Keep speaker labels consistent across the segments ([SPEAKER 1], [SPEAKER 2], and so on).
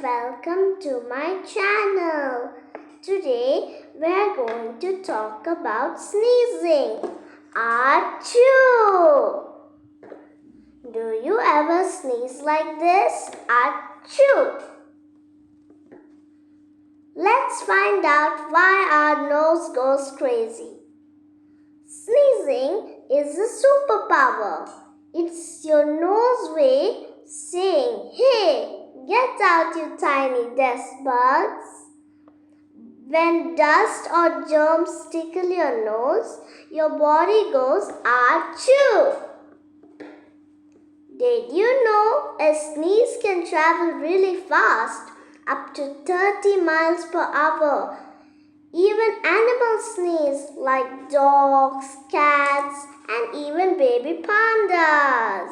[SPEAKER 1] welcome to my channel. Today we are going to talk about sneezing. Achoo! Do you ever sneeze like this? Achoo! Let's find out why our nose goes crazy. Sneezing is a superpower. It's your nose way saying, "Hey, get out, you tiny desk bugs." When dust or germs tickle your nose, your body goes achoo. Did you know a sneeze can travel really fast, up to 30 miles per hour? Even animals sneeze, like dogs, cats, and even baby pandas.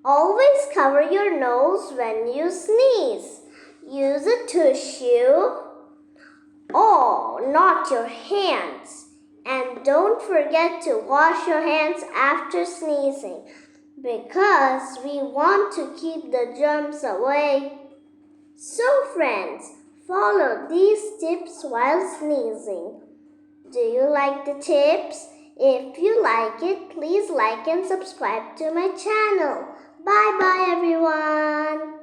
[SPEAKER 1] Always cover your nose when you sneeze. Use a tissue or not your hands. And don't forget to wash your hands after sneezing because we want to keep the germs away. So friends, follow these tips while sneezing. Do you like the tips? If you like it, please like and subscribe to my channel. Bye bye everyone.